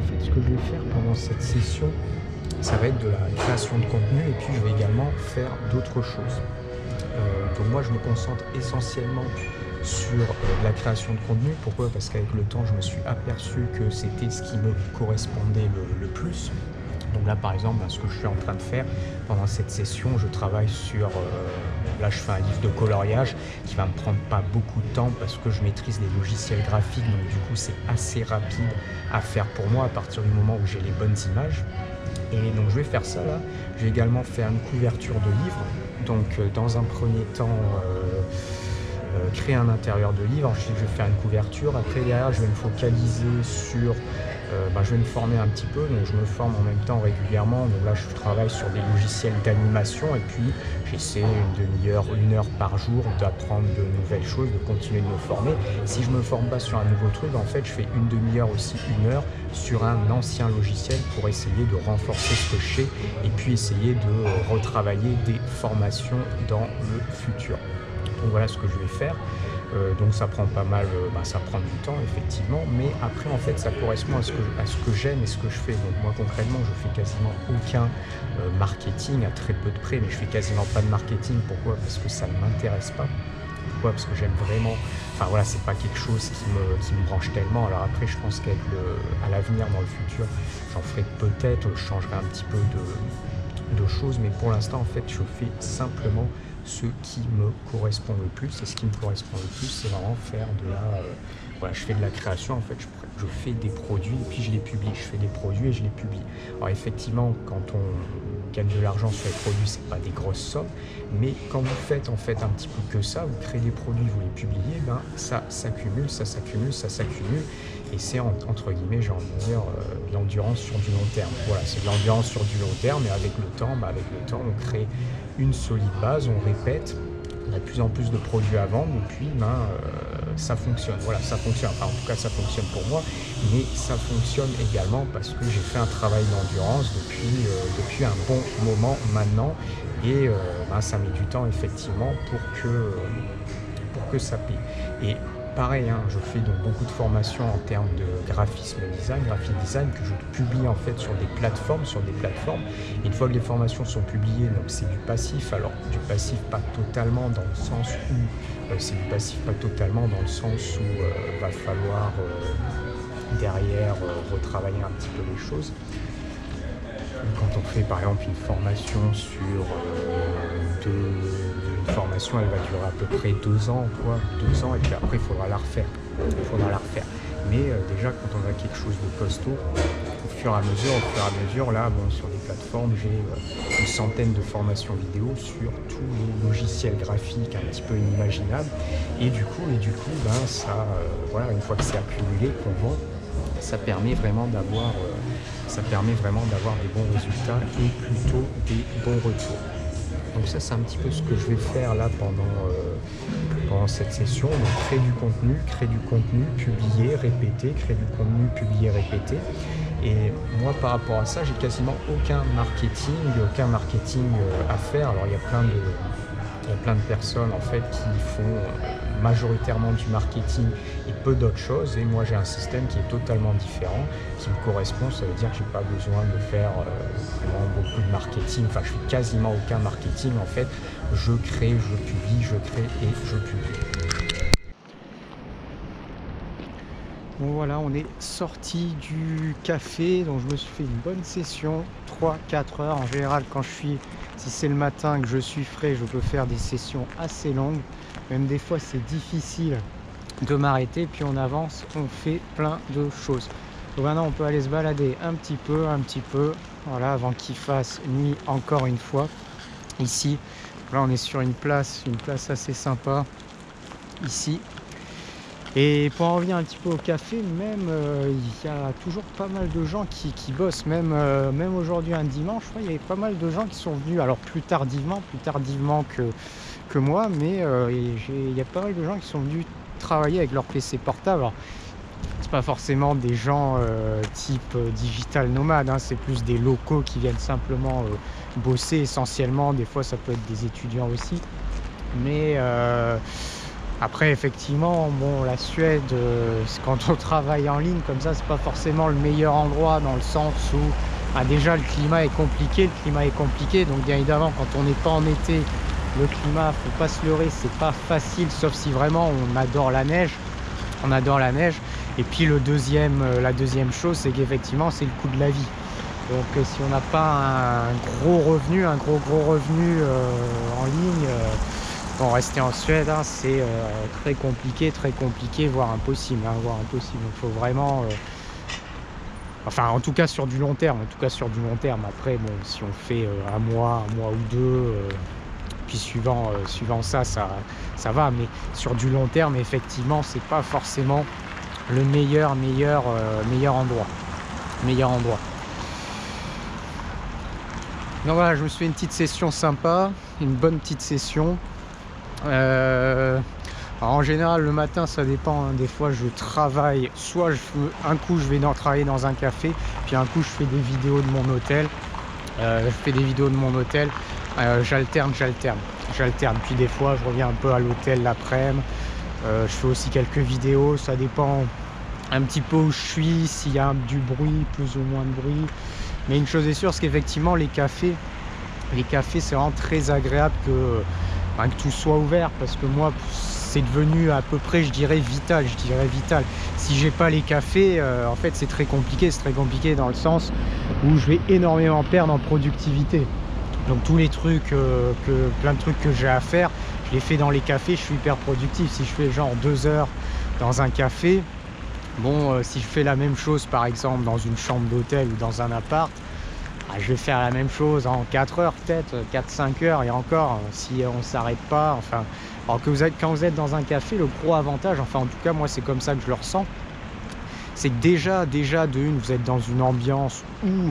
fait, ce que je vais faire pendant cette session, ça va être de la création de contenu et puis je vais également faire d'autres choses. Donc moi, je me concentre essentiellement sur la création de contenu. Pourquoi? Parce qu'avec le temps, je me suis aperçu que c'était ce qui me correspondait le plus. Donc là, par exemple, ce que je suis en train de faire pendant cette session, je travaille sur... là, je fais un livre de coloriage qui va me prendre pas beaucoup de temps parce que je maîtrise les logiciels graphiques. Donc du coup, c'est assez rapide à faire pour moi à partir du moment où j'ai les bonnes images. Et donc je vais faire ça là. Je vais également faire une couverture de livre. Donc dans un premier temps, créer un intérieur de livre. Ensuite, je vais faire une couverture. Après, derrière, je vais me focaliser sur... je vais me former un petit peu. Donc je me forme en même temps régulièrement. Donc là, je travaille sur des logiciels d'animation. Et puis, j'essaie une demi-heure, 1 heure par jour d'apprendre de nouvelles choses, de continuer de me former. Si je ne me forme pas sur un nouveau truc, en fait, je fais une demi-heure aussi, 1 heure sur un ancien logiciel pour essayer de renforcer ce que je sais et puis essayer de retravailler des formations dans le futur. Donc voilà ce que je vais faire. Donc ça prend pas mal, ça prend du temps effectivement, mais après en fait ça correspond à ce que j'aime et ce que je fais. Donc moi concrètement je fais quasiment aucun marketing, à très peu de près, mais je fais quasiment pas de marketing. Pourquoi? Parce que ça ne m'intéresse pas. Pourquoi? Parce que j'aime vraiment, enfin voilà, c'est pas quelque chose qui me branche tellement. Alors après je pense qu'avec à l'avenir, dans le futur, j'en ferai peut-être, je changerai un petit peu de choses, mais pour l'instant en fait je fais simplement ce qui me correspond le plus. Et ce qui me correspond le plus, c'est vraiment faire de la... voilà, je fais de la création, en fait, je fais des produits et puis je les publie. Je fais des produits et je les publie. Alors effectivement, quand on gagne de l'argent sur les produits, c'est pas des grosses sommes, mais quand vous faites en fait un petit peu que ça, vous créez des produits, vous les publiez, ça s'accumule, ça s'accumule, ça s'accumule. Et c'est entre guillemets, j'ai envie de dire, de l'endurance sur du long terme. Voilà, c'est de l'endurance sur du long terme, et avec le temps, on crée une solide base, on répète, on a de plus en plus de produits à vendre, et puis ça fonctionne. Voilà, ça fonctionne. Enfin, en tout cas, ça fonctionne pour moi, mais ça fonctionne également parce que j'ai fait un travail d'endurance depuis un bon moment maintenant, et ça met du temps effectivement pour que ça paie. Et pareil, je fais donc beaucoup de formations en termes de graphique design que je publie en fait sur des plateformes. Et une fois que les formations sont publiées, donc c'est du passif. Alors du passif pas totalement dans le sens où va falloir derrière retravailler un petit peu les choses. Quand on fait par exemple une formation sur une formation, elle va durer à peu près 2 ans, et puis après il faudra la refaire. Mais déjà quand on a quelque chose de costaud, au fur et à mesure, là, sur des plateformes, j'ai une centaine de formations vidéo sur tous les logiciels graphiques un petit peu inimaginables. Et du coup, une fois que c'est accumulé, qu'on vend, ça permet vraiment d'avoir des bons résultats et plutôt des bons retours. Donc ça, c'est un petit peu ce que je vais faire là pendant cette session. Donc créer du contenu, publier, répéter, créer du contenu, publier, répéter. Et moi, par rapport à ça, j'ai quasiment aucun marketing à faire. Alors il y a plein de personnes en fait qui font majoritairement du marketing et peu d'autres choses, et moi j'ai un système qui est totalement différent, qui me correspond. Ça veut dire que j'ai pas besoin de faire vraiment beaucoup de marketing. Enfin, je fais quasiment aucun marketing en fait. Je crée, je publie, je crée et je publie. Bon voilà, on est sorti du café, donc je me suis fait une bonne session, 3-4 heures. En général, si c'est le matin que je suis frais, je peux faire des sessions assez longues. Même des fois, c'est difficile de m'arrêter, puis on avance, on fait plein de choses. Donc maintenant, on peut aller se balader un petit peu, voilà, avant qu'il fasse nuit encore une fois. Ici, là, on est sur une place assez sympa, ici. Et pour en revenir un petit peu au café, même il y a toujours pas mal de gens qui bossent, même aujourd'hui un dimanche, il y avait pas mal de gens qui sont venus, alors plus tardivement que moi, mais il y a pas mal de gens qui sont venus travailler avec leur PC portable. Alors, c'est pas forcément des gens type digital nomade, c'est plus des locaux qui viennent simplement bosser essentiellement. Des fois ça peut être des étudiants aussi, mais Après, effectivement, bon, la Suède, quand on travaille en ligne comme ça, c'est pas forcément le meilleur endroit dans le sens où déjà le climat est compliqué. Donc bien évidemment, quand on n'est pas en été, le climat, faut pas se leurrer, c'est pas facile, sauf si vraiment on adore la neige. On adore la neige. Et puis la deuxième chose, c'est qu'effectivement, c'est le coût de la vie. Donc si on n'a pas un gros revenu en ligne, bon, rester en Suède, hein, c'est très compliqué, voire impossible. Donc il faut vraiment... enfin, en tout cas sur du long terme. Après, bon, si on fait un mois ou deux, puis suivant ça va. Mais sur du long terme, effectivement, c'est pas forcément le meilleur endroit. Donc voilà, je me suis fait une petite session sympa, une bonne petite session. Alors en général, le matin, ça dépend. Hein. Des fois, je travaille. Soit un coup, je vais travailler dans un café, puis un coup, je fais des vidéos de mon hôtel. J'alterne. Puis des fois, je reviens un peu à l'hôtel l'après-midi. Je fais aussi quelques vidéos. Ça dépend un petit peu où je suis, s'il y a du bruit, plus ou moins de bruit. Mais une chose est sûre, c'est qu'effectivement, les cafés, c'est vraiment très agréable que tout soit ouvert, parce que moi, c'est devenu à peu près, je dirais vital. Si j'ai pas les cafés, en fait, c'est très compliqué dans le sens où je vais énormément perdre en productivité. Donc tous les trucs, plein de trucs que j'ai à faire, je les fais dans les cafés, je suis hyper productif. Si je fais genre 2 heures dans un café, bon, si je fais la même chose par exemple dans une chambre d'hôtel ou dans un appart, je vais faire la même chose en 4 heures peut-être, 4-5 heures, et encore, si on s'arrête pas. Enfin, alors que quand vous êtes dans un café, le gros avantage, enfin en tout cas moi c'est comme ça que je le ressens, c'est que déjà de une, vous êtes dans une ambiance où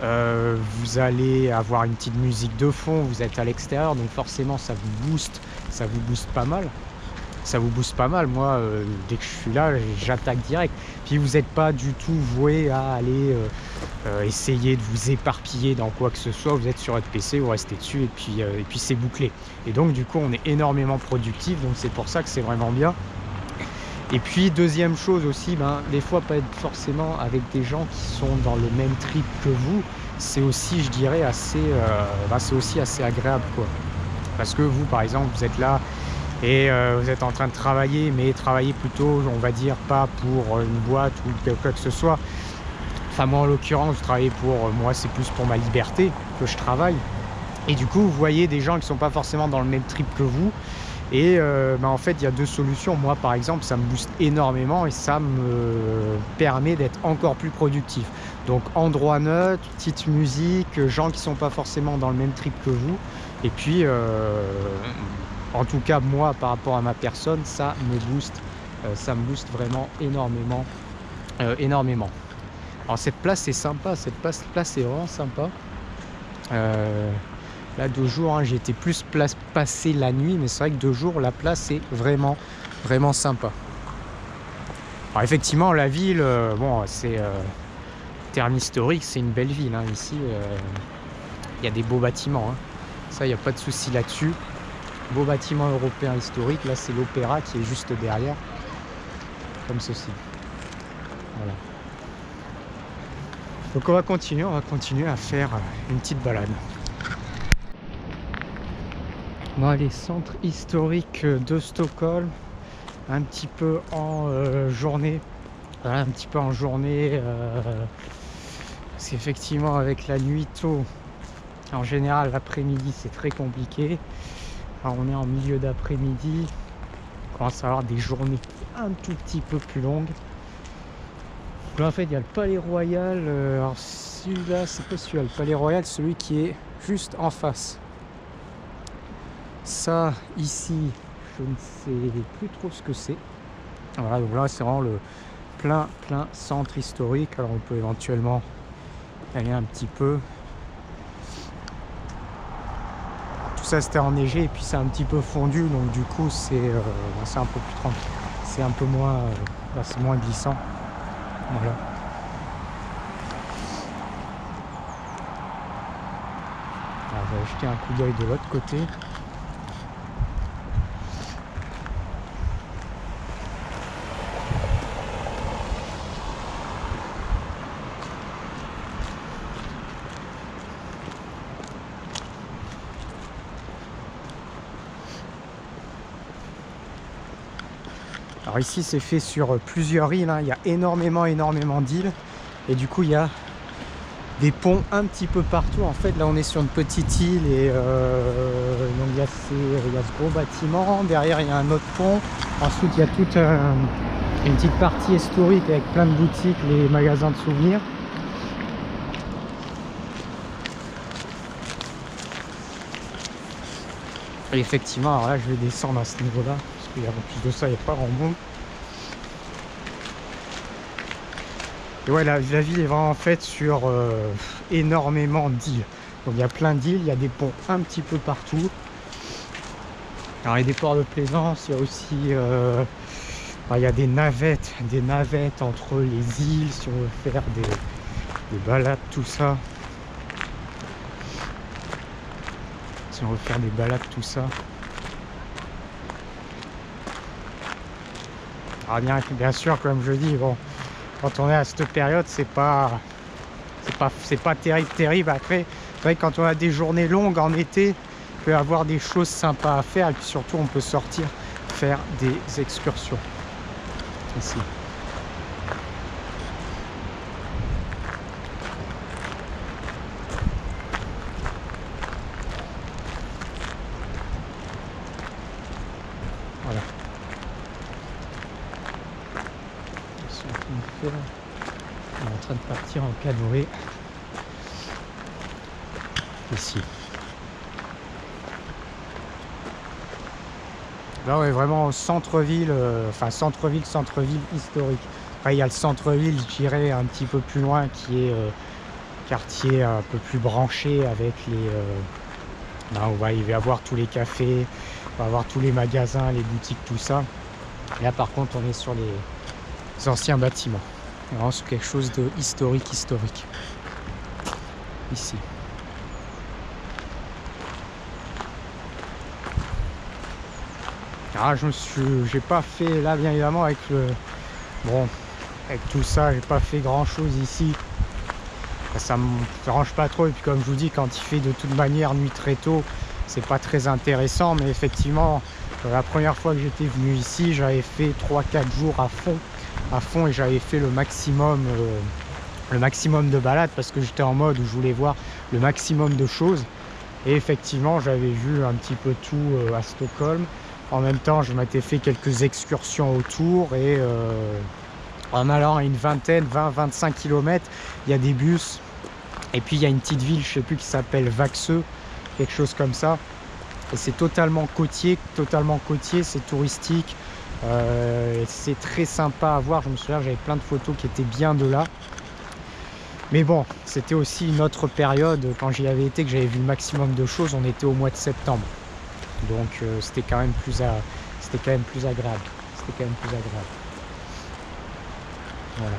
vous allez avoir une petite musique de fond, vous êtes à l'extérieur, donc forcément ça vous booste pas mal. Moi, dès que je suis là, j'attaque direct. Puis vous n'êtes pas du tout voué à aller essayer de vous éparpiller dans quoi que ce soit. Vous êtes sur votre PC, vous restez dessus, et puis c'est bouclé. Et donc du coup, on est énormément productif, donc c'est pour ça que c'est vraiment bien. Et puis deuxième chose aussi, des fois pas être forcément avec des gens qui sont dans le même trip que vous, c'est aussi, je dirais, c'est aussi assez agréable, quoi. Parce que vous, par exemple, vous êtes là et vous êtes en train de travailler, mais travailler plutôt, on va dire, pas pour une boîte ou quoi que ce soit. Enfin, moi en l'occurrence, je travaille moi, c'est plus pour ma liberté que je travaille. Et du coup, vous voyez des gens qui sont pas forcément dans le même trip que vous. Et en fait, il y a 2 solutions. Moi, par exemple, ça me booste énormément et ça me permet d'être encore plus productif. Donc, endroit neutre, petite musique, gens qui sont pas forcément dans le même trip que vous. Et puis, en tout cas, moi, par rapport à ma personne, ça me booste vraiment énormément. Alors, cette place est sympa. Cette place est vraiment sympa. Là, 2 jours, hein, j'ai été plus passer la nuit, mais c'est vrai que 2 jours, la place est vraiment sympa. Alors effectivement, la ville, c'est terme historique, c'est une belle ville. Hein. Ici, il y a des beaux bâtiments. Hein. Ça, il n'y a pas de souci là-dessus. Beau bâtiment européen historique. Là, c'est l'opéra qui est juste derrière, comme ceci. Voilà. Donc on va continuer à faire une petite balade. Bon, allez, centre historique de Stockholm, un petit peu en journée. Voilà, un petit peu en journée, parce qu'effectivement, avec la nuit tôt, en général, l'après-midi, c'est très compliqué. Alors, on est en milieu d'après-midi, on commence à avoir des journées un tout petit peu plus longues. Là, en fait, il y a le Palais Royal. Alors, celui-là, c'est pas celui-là, le Palais Royal, celui qui est juste en face. Ça, ici, je ne sais plus trop ce que c'est. Voilà, donc là, c'est vraiment le plein centre historique. Alors, on peut éventuellement aller un petit peu. Tout ça, c'était enneigé et puis c'est un petit peu fondu. Donc, du coup, c'est un peu plus tranquille. C'est un peu moins, c'est moins glissant. Voilà. Alors, je vais jeter un coup d'œil de l'autre côté. Alors ici c'est fait sur plusieurs îles, hein. Il y a énormément d'îles et du coup il y a des ponts un petit peu partout. En fait là on est sur une petite île et donc il y a ce gros bâtiment, derrière il y a un autre pont, ensuite il y a toute une petite partie historique avec plein de boutiques, les magasins de souvenirs. Et effectivement, alors là je vais descendre à ce niveau là parce qu'il y a en plus de ça il n'y a pas grand monde. Et ouais, la ville est vraiment faite sur énormément d'îles. Donc il y a plein d'îles, il y a des ponts un petit peu partout. Alors il y a des ports de plaisance, il y a aussi il y a des navettes entre les îles si on veut faire des balades, tout ça. Si on veut faire des balades, tout ça. Alors bien sûr, comme je dis, bon, quand on est à cette période, c'est pas terrible. Après, c'est vrai que quand on a des journées longues en été, il peut y avoir des choses sympas à faire et puis surtout on peut sortir faire des excursions ici. Voilà. On est en train de partir en canoë ici. Là on est vraiment au centre-ville, centre-ville historique. Après il y a le centre-ville, je dirais un petit peu plus loin, qui est quartier un peu plus branché avec les... il va y avoir tous les cafés, on va avoir tous les magasins, les boutiques, tout ça. Et là par contre on est sur les anciens bâtiments. Vraiment sur quelque chose de historique. Ici. Ah, j'ai pas fait là bien évidemment avec tout ça, j'ai pas fait grand chose ici. Ça me dérange pas trop et puis comme je vous dis, quand il fait de toute manière nuit très tôt, c'est pas très intéressant. Mais effectivement, la première fois que j'étais venu ici, j'avais fait 3-4 jours à fond et j'avais fait le maximum de balades parce que j'étais en mode où je voulais voir le maximum de choses. Et effectivement, j'avais vu un petit peu tout à Stockholm. En même temps, je m'étais fait quelques excursions autour et en allant à une 20-25 km, il y a des bus. Et puis il y a une petite ville, je sais plus, qui s'appelle Vaxö, quelque chose comme ça. Et c'est totalement côtier, c'est touristique. C'est très sympa à voir. Je me souviens, j'avais plein de photos qui étaient bien de là. Mais bon, c'était aussi une autre période. Quand j'y avais été, que j'avais vu le maximum de choses, on était au mois de septembre. Donc c'était quand même plus agréable. Voilà.